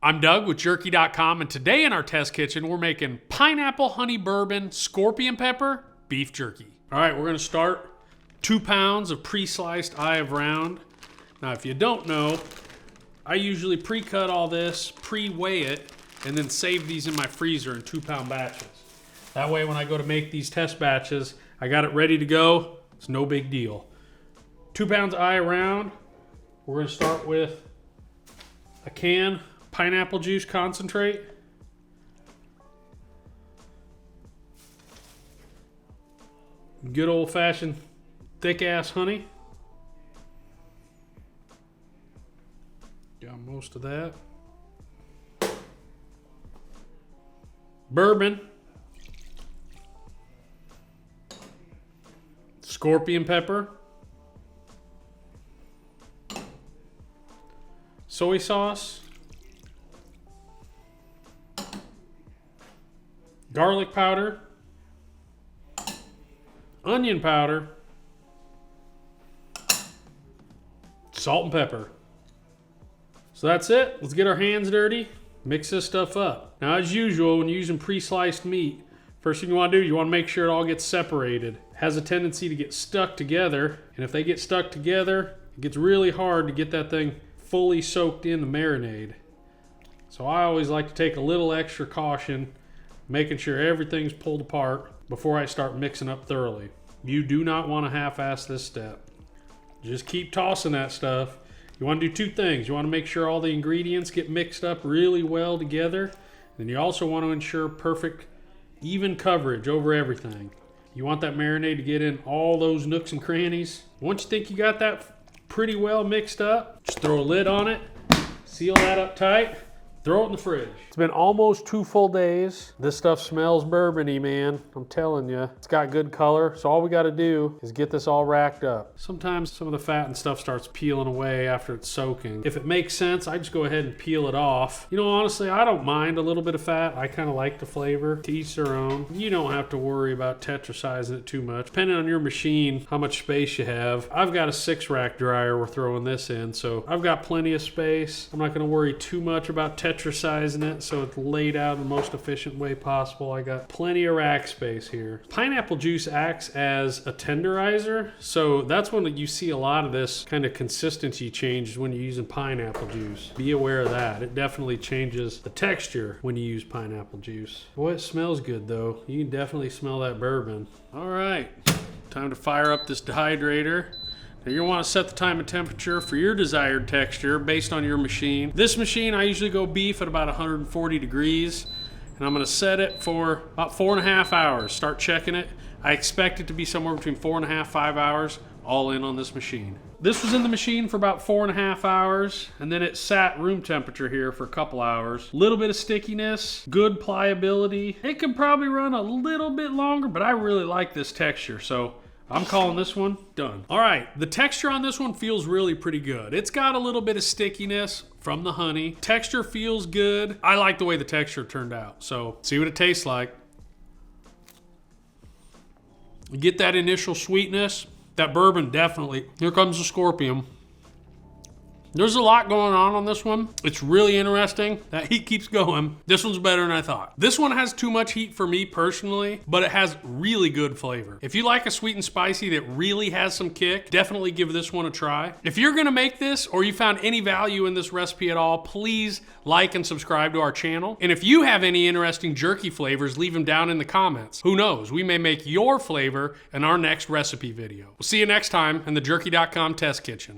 I'm Doug with jerky.com, and today in our test kitchen, we're making pineapple honey bourbon scorpion pepper beef jerky. All right, we're gonna start 2 pounds of pre-sliced eye of round. Now, if you don't know, I usually pre-cut all this, pre-weigh it, and then save these in my freezer in 2-pound batches. That way, when I go to make these test batches, I got it ready to go. It's no big deal. 2 pounds eye of round. We're gonna start with a can pineapple juice concentrate. Good old-fashioned thick-ass honey. Got most of that. Bourbon. Scorpion pepper. Soy sauce. Garlic powder. Onion powder. Salt and pepper. So that's it. Let's get our hands dirty. Mix this stuff up. Now, as usual, when you're using pre-sliced meat, first thing you want to do, you want to make sure it all gets separated. It has a tendency to get stuck together, and if they get stuck together, it gets really hard to get that thing fully soaked in the marinade. So I always like to take a little extra caution, making sure everything's pulled apart before I start mixing up thoroughly. You do not want to half-ass this step. Just keep tossing that stuff. You want to do 2 things. You want to make sure all the ingredients get mixed up really well together. And you also want to ensure perfect, even coverage over everything. You want that marinade to get in all those nooks and crannies. Once you think you got that pretty well mixed up, just throw a lid on it, seal that up tight, throw it in the fridge. It's been almost 2 full days. This stuff smells bourbon-y, man. I'm telling you. It's got good color, so all we gotta do is get this all racked up. Sometimes some of the fat and stuff starts peeling away after it's soaking. If it makes sense, I just go ahead and peel it off. You know, honestly, I don't mind a little bit of fat. I kind of like the flavor. To each their own. You don't have to worry about tetrasizing it too much. Depending on your machine, how much space you have. I've got a 6-rack dryer we're throwing this in, so I've got plenty of space. I'm not gonna worry too much about tetrasizing it, so it's laid out in the most efficient way possible. I got plenty of rack space here. Pineapple juice acts as a tenderizer, so that's when you see a lot of this kind of consistency change when you're using pineapple juice. Be aware of that. It definitely changes the texture when you use pineapple juice. Boy, it smells good though. You can definitely smell that bourbon. All right, time to fire up this dehydrator. Now you're gonna want to set the time and temperature for your desired texture based on your machine. This machine, I usually go beef at about 140 degrees, and I'm gonna set it for about 4.5 hours. Start checking it. I expect it to be somewhere between 4.5, 5 hours, all in on this machine. This was in the machine for about 4.5 hours, and then it sat room temperature here for a couple hours. Little bit of stickiness, good pliability. It could probably run a little bit longer, but I really like this texture, so I'm calling this one done. All right, the texture on this one feels really pretty good. It's got a little bit of stickiness from the honey. Texture feels good. I like the way the texture turned out. So see what it tastes like. You get that initial sweetness. That bourbon, definitely. Here comes the scorpion. There's a lot going on this one. It's really interesting. That heat keeps going. This one's better than I thought. This one has too much heat for me personally, but it has really good flavor. If you like a sweet and spicy that really has some kick, definitely give this one a try. If you're gonna make this or you found any value in this recipe at all, please like and subscribe to our channel. And if you have any interesting jerky flavors, leave them down in the comments. Who knows, we may make your flavor in our next recipe video. We'll see you next time in the jerky.com test kitchen.